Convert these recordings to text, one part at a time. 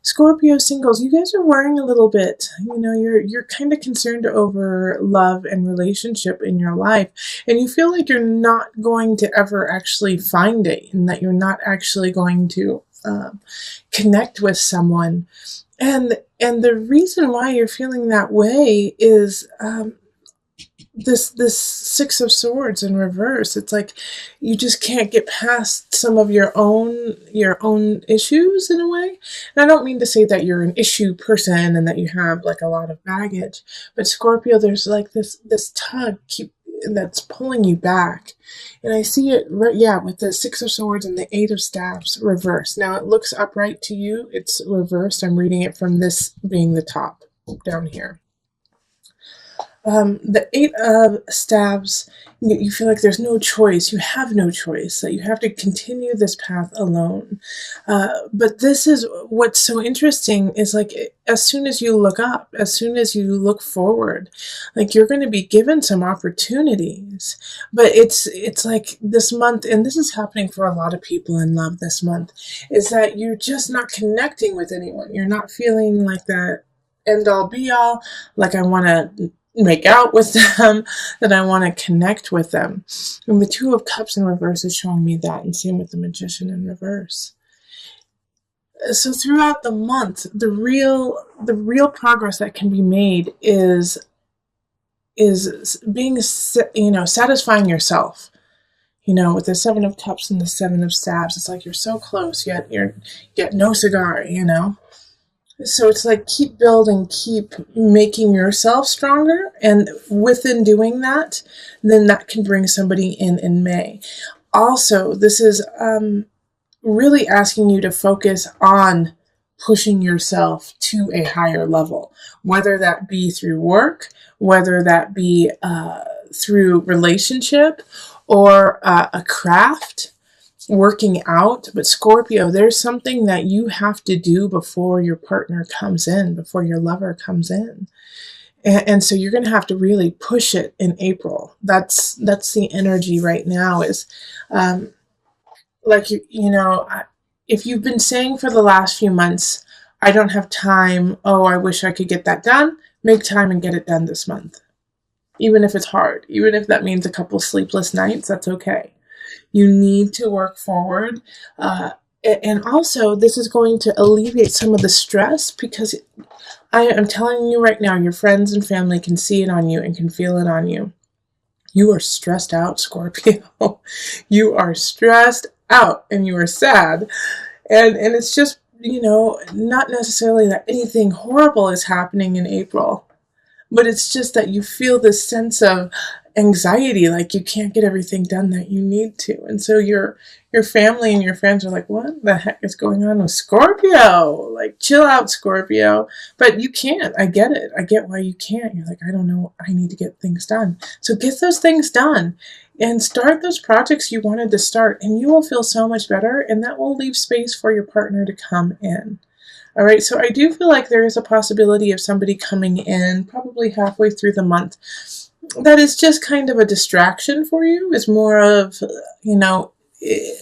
Scorpio singles, you guys are worrying a little bit. You're kind of concerned over love and relationship in your life, and you feel like you're not going to ever actually find it, and that you're not actually going to connect with someone. And the reason why you're feeling that way is this Six of Swords in reverse. It's like you just can't get past some of your own issues in a way. And I don't mean to say that you're an issue person and that you have like a lot of baggage, but Scorpio, there's like this tug that's pulling you back. And I see it with the Six of Swords and the Eight of Staves reversed. Now it looks upright to you, it's reversed. I'm reading it from this being the top down here. The Eight of Staves, you feel like there's no choice. You have no choice, that you have to continue this path alone. But this is what's so interesting is like, as soon as you look up, as soon as you look forward, like you're going to be given some opportunities. But it's like this month, and this is happening for a lot of people in love this month, is that you're just not connecting with anyone. You're not feeling like that end all be all, like I want to make out with them, that I want to connect with them. And the Two of Cups in reverse is showing me that, and same with the Magician in reverse. So throughout the month, the real progress that can be made is being, satisfying yourself. With the Seven of Cups and the Seven of Staves, it's like you're so close, yet no cigar, So it's like keep building, keep making yourself stronger. And within doing that, then that can bring somebody in May. Also, this is really asking you to focus on pushing yourself to a higher level, whether that be through work, whether that be through relationship or a craft, working out. But Scorpio, there's something that you have to do before your partner comes in, before your lover comes in. And so you're going to have to really push it in April. That's the energy right now is if you've been saying for the last few months, I don't have time, oh, I wish I could get that done, make time and get it done this month. Even if it's hard, even if that means a couple sleepless nights, that's okay. You need to work forward. And also, this is going to alleviate some of the stress, because I am telling you right now, your friends and family can see it on you and can feel it on you. You are stressed out, Scorpio. You are stressed out and you are sad. And it's just, not necessarily that anything horrible is happening in April, but it's just that you feel this sense of anxiety, like you can't get everything done that you need to. And so your family and your friends are like, what the heck is going on with Scorpio? Like, chill out, Scorpio. But you can't. I get it. I get why you can't. You're like, I don't know. I need to get things done. So get those things done and start those projects you wanted to start, and you will feel so much better, and that will leave space for your partner to come in. All right, so I do feel like there is a possibility of somebody coming in probably halfway through the month that is just kind of a distraction for you, is more of,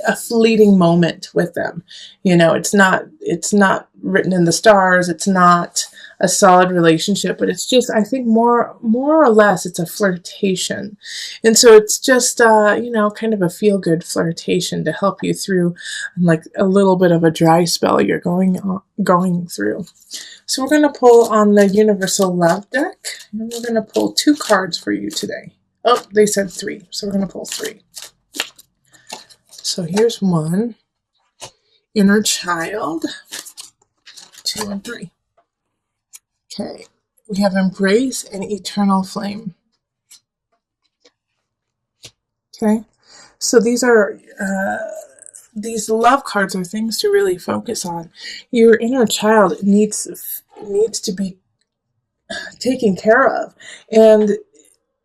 a fleeting moment with them. It's not written in the stars. It's not a solid relationship, but it's just, I think more or less, it's a flirtation. And so it's just, kind of a feel-good flirtation to help you through like a little bit of a dry spell you're going through. So we're going to pull on the Universal Love deck, and we're going to pull 2 cards for you today. Oh, they said 3, so we're going to pull 3. So here's 1, Inner Child, 2 and 3. Okay, we have Embrace and Eternal Flame. Okay, so these love cards are things to really focus on. Your inner child needs to be taken care of, and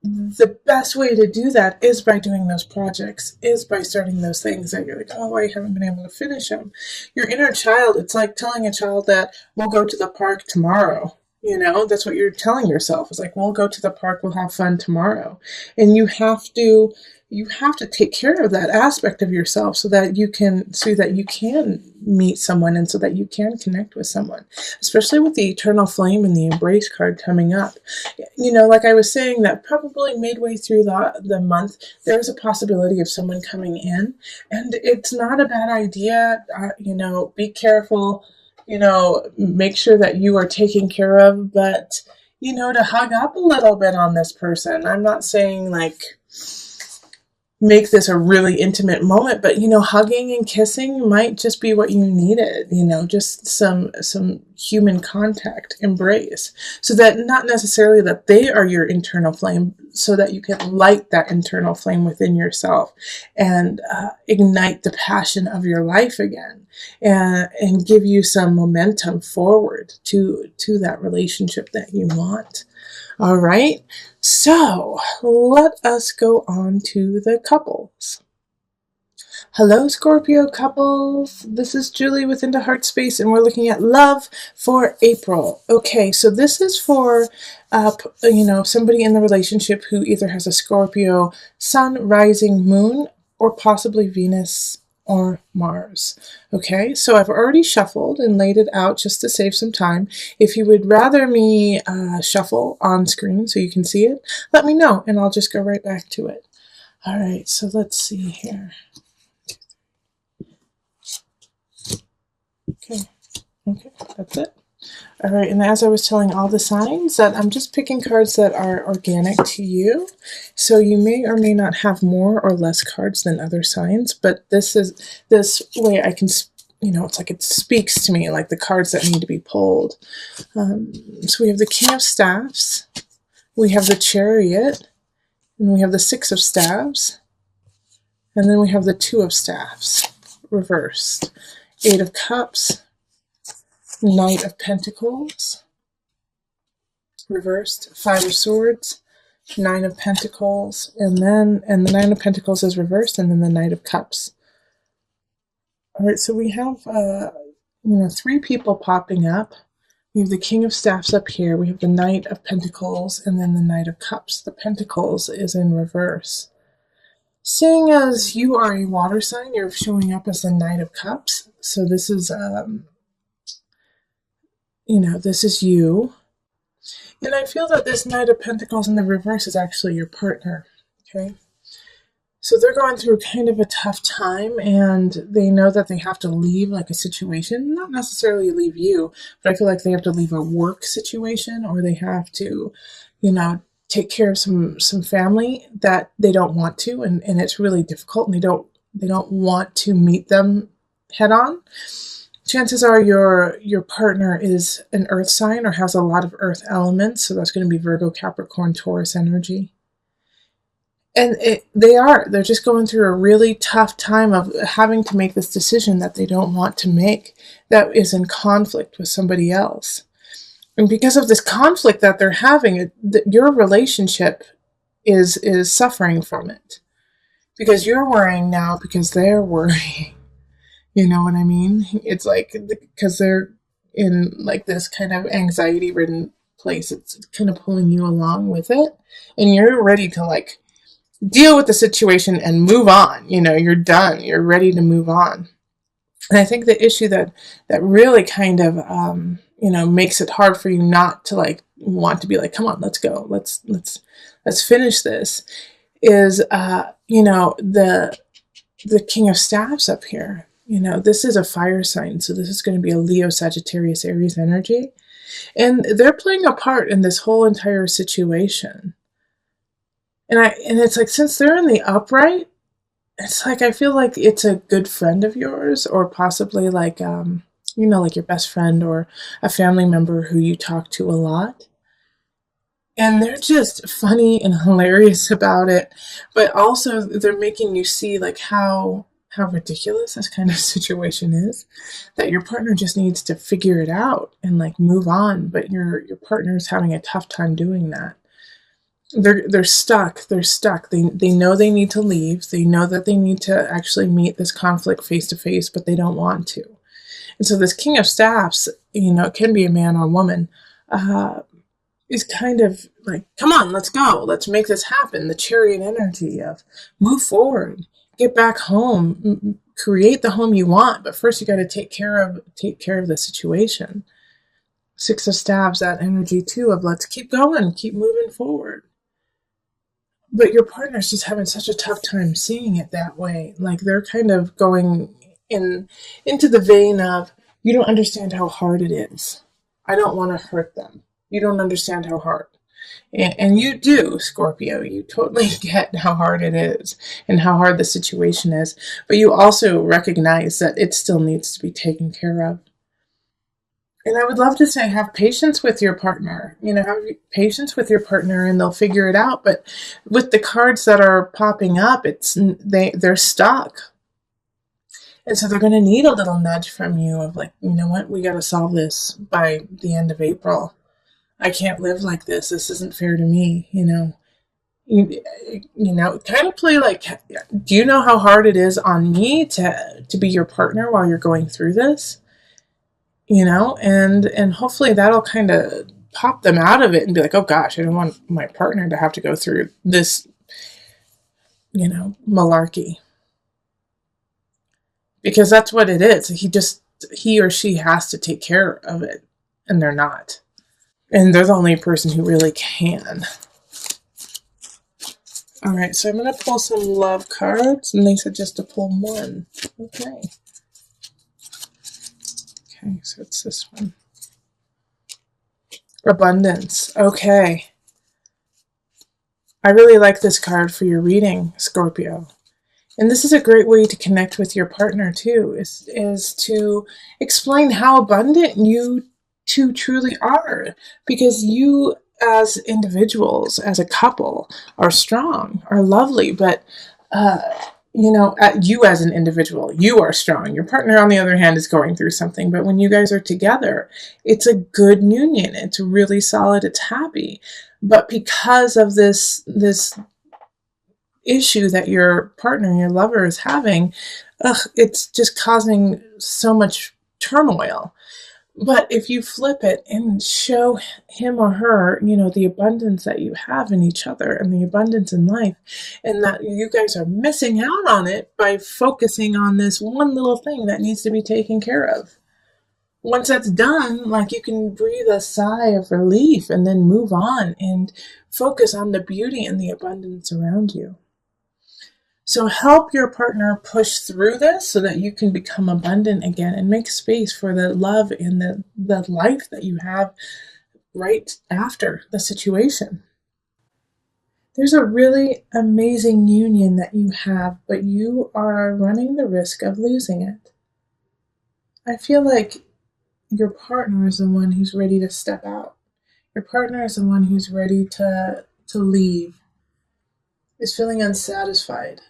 the best way to do that is by doing those projects, is by starting those things that you're like, oh, I haven't been able to finish them. Your inner child, it's like telling a child that we'll go to the park tomorrow. That's what you're telling yourself. It's like, we'll go to the park, we'll have fun tomorrow. And you have to you have to take care of that aspect of yourself so that you can meet someone and so that you can connect with someone, especially with the eternal flame and the embrace card coming up. Like I was saying, that probably midway through the month, there's a possibility of someone coming in, and it's not a bad idea. Be careful, make sure that you are taken care of, but to hug up a little bit on this person. I'm not saying like make this a really intimate moment, but hugging and kissing might just be what you needed, just some human contact, embrace, so that not necessarily that they are your internal flame, so that you can light that internal flame within yourself and ignite the passion of your life again, and give you some momentum forward to that relationship that you want. All right, so let us go on to the couples. Hello, Scorpio couples. This is Julie with Into Heart Space, and we're looking at love for April. Okay, so this is for, somebody in the relationship who either has a Scorpio sun, rising, moon, or possibly Venus or Mars. Okay, so I've already shuffled and laid it out just to save some time. If you would rather me shuffle on screen so you can see it, let me know and I'll just go right back to it. All right, so let's see here. Okay, that's it. All right, and as I was telling all the signs, that I'm just picking cards that are organic to you. So you may or may not have more or less cards than other signs, but this way I can, it's like it speaks to me, like the cards that need to be pulled. So we have the King of Staffs, we have the Chariot, and we have the Six of Staves, and then we have the Two of Staffs, reversed. Eight of Cups, Knight of Pentacles, reversed. Five of Swords, Nine of Pentacles, and the Nine of Pentacles is reversed, and then the Knight of Cups. All right, so we have, three people popping up. We have the King of Staffs up here. We have the Knight of Pentacles, and then the Knight of Cups. The Pentacles is in reverse. Seeing as you are a water sign, you're showing up as the Knight of Cups. So this is, this is you. And I feel that this Knight of Pentacles in the reverse is actually your partner, okay? So they're going through kind of a tough time, and they know that they have to leave like a situation, not necessarily leave you, but I feel like they have to leave a work situation, or they have to, take care of some family that they don't want to, and it's really difficult, and they don't want to meet them head on. Chances are your partner is an earth sign or has a lot of earth elements, so that's going to be Virgo, Capricorn, Taurus energy. And they're just going through a really tough time of having to make this decision that they don't want to make, that is in conflict with somebody else. And because of this conflict that they're having, your relationship is suffering from it. Because you're worrying now because they're worrying. You know what I mean? It's like, because they're in like this kind of anxiety-ridden place, it's kind of pulling you along with it. And you're ready to like deal with the situation and move on. You're done. You're ready to move on. And I think the issue that really kind of, makes it hard for you not to like want to be like, come on, let's go. Let's finish this is, the King of Staffs up here. This is a fire sign. So this is going to be a Leo, Sagittarius, Aries energy. And they're playing a part in this whole entire situation. And it's like, since they're in the upright, it's like, I feel like it's a good friend of yours, or possibly like, like your best friend or a family member who you talk to a lot. And they're just funny and hilarious about it. But also they're making you see like how ridiculous this kind of situation is, that your partner just needs to figure it out and like move on. But your partner's having a tough time doing that. They're stuck. They know they need to leave. They know that they need to actually meet this conflict face to face, but they don't want to. And so this King of Staffs, it can be a man or woman, is kind of like, come on, let's go. Let's make this happen. The chariot energy of move forward, get back home, create the home you want. But first you got to take care of the situation. Six of Staves, that energy too of let's keep going, keep moving forward. But your partner's just having such a tough time seeing it that way. Like they're kind of going into the vein of, you don't understand how hard it is. I don't want to hurt them. You don't understand how hard. And you do, Scorpio. You totally get how hard it is and how hard the situation is. But you also recognize that it still needs to be taken care of. And I would love to say, have patience with your partner. Have patience with your partner, and they'll figure it out. But with the cards that are popping up, they're stuck, and so they're going to need a little nudge from you of like, you know what, we got to solve this by the end of April. I can't live like this. This isn't fair to me. Kind of play like, do you know how hard it is on me to be your partner while you're going through this? And hopefully that'll kind of pop them out of it and be like, oh gosh, I don't want my partner to have to go through this, malarkey. Because that's what it is. He or she has to take care of it, and they're not. And they're the only person who really can. All right, so I'm going to pull some love cards, and they said just to pull one. Okay. Okay, so it's this one. Abundance. Okay. I really like this card for your reading, Scorpio. And this is a great way to connect with your partner too, is to explain how abundant you two truly are. Because you as individuals, as a couple, are strong, are lovely, but you as an individual, you are strong. Your partner, on the other hand, is going through something. But when you guys are together, it's a good union. It's really solid. It's happy. But because of this issue that your partner, your lover, is having, it's just causing so much turmoil. But if you flip it and show him or her, the abundance that you have in each other and the abundance in life, and that you guys are missing out on it by focusing on this one little thing that needs to be taken care of. Once that's done, like, you can breathe a sigh of relief and then move on and focus on the beauty and the abundance around you. So help your partner push through this so that you can become abundant again and make space for the love and the life that you have right after the situation. There's a really amazing union that you have, but you are running the risk of losing it. I feel like your partner is the one who's ready to step out. Your partner is the one who's ready to leave, is feeling unsatisfied.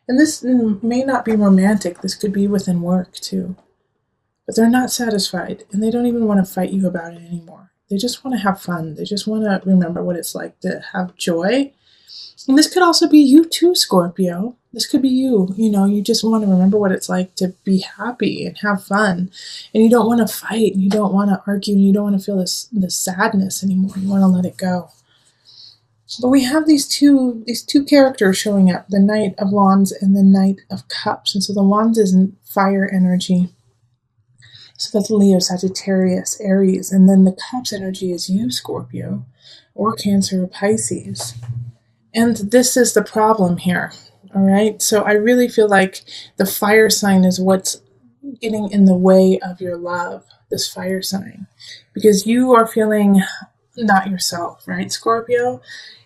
And this may not be romantic. This could be within work too. But they're not satisfied, and they don't even want to fight you about it anymore. They just want to have fun. They just want to remember what it's like to have joy. And this could also be you too, Scorpio. This could be you. You just want to remember what it's like to be happy and have fun. And you don't want to fight, and you don't want to argue, and you don't want to feel this sadness anymore. You want to let it go. But we have these two characters showing up, the Knight of Wands and the Knight of Cups. And so the Wands is fire energy. So that's Leo, Sagittarius, Aries. And then the Cups energy is you, Scorpio, or Cancer or Pisces. And this is the problem here. All right. So I really feel like the fire sign is what's getting in the way of your love, this fire sign. Because you are feeling not yourself, right, Scorpio?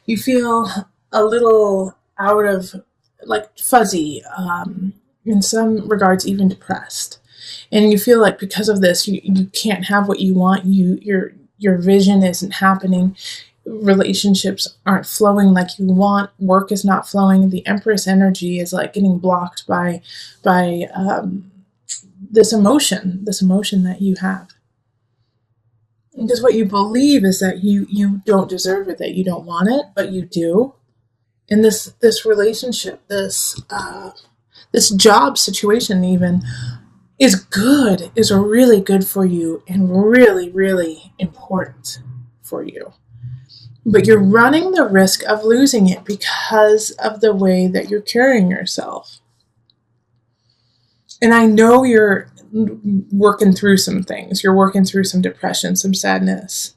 You feel a little out of, like, fuzzy, in some regards even depressed. And you feel like because of this, you can't have what you want. Your vision isn't happening. Relationships aren't flowing like you want. Work is not flowing. The Empress energy is like getting blocked by this emotion that you have. Because what you believe is that you don't deserve it, that you don't want it, but you do. And this relationship, this job situation even, is really good for you and really, really important for you. But you're running the risk of losing it because of the way that you're carrying yourself. And I know you're working through some things. You're working through some depression, some sadness,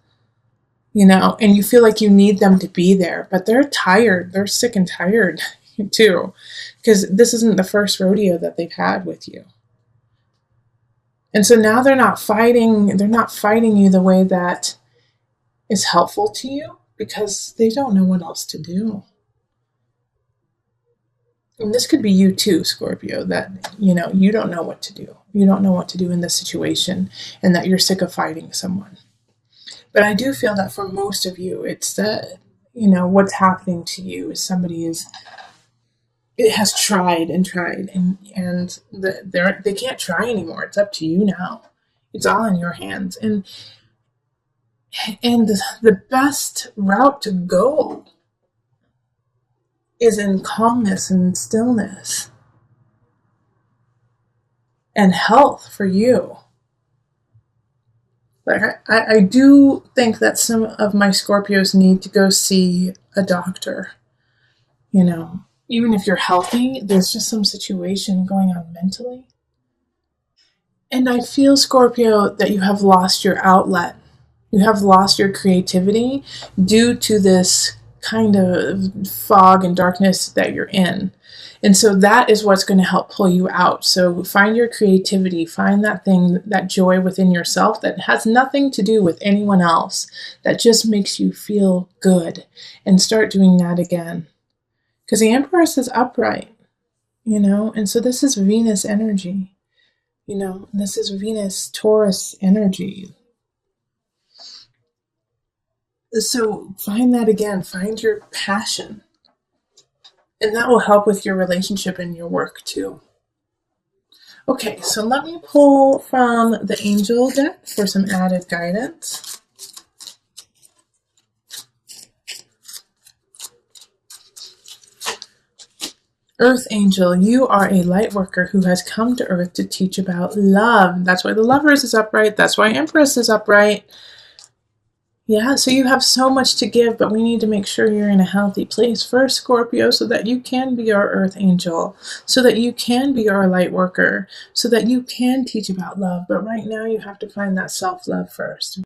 and you feel like you need them to be there, but they're tired. They're sick and tired too, because this isn't the first rodeo that they've had with you. And so now they're not fighting you the way that is helpful to you, because they don't know what else to do. And this could be you too, Scorpio, that, you don't know what to do. You don't know what to do in this situation, and that you're sick of fighting someone. But I do feel that for most of you, it's that, what's happening to you is it has tried and tried, and they can't try anymore. It's up to you now. It's all in your hands. And the best route to go is in calmness and stillness and health for you. Like I do think that some of my Scorpios need to go see a doctor. Even if you're healthy, there's just some situation going on mentally. And I feel, Scorpio, that you have lost your outlet. You have lost your creativity due to this kind of fog and darkness that you're in. And so that is what's going to help pull you out. So find your creativity, find that thing, that joy within yourself that has nothing to do with anyone else, that just makes you feel good, and start doing that again. Because the Empress is upright, and so this is Venus energy, this is Venus Taurus energy. So find that again, find your passion. And that will help with your relationship and your work too. Okay, so let me pull from the Angel deck for some added guidance. Earth Angel, you are a light worker who has come to Earth to teach about love. That's why the Lovers is upright. That's why Empress is upright. Yeah, so you have so much to give, but we need to make sure you're in a healthy place first, Scorpio, so that you can be our Earth Angel, so that you can be our light worker, so that you can teach about love. But right now you have to find that self-love first.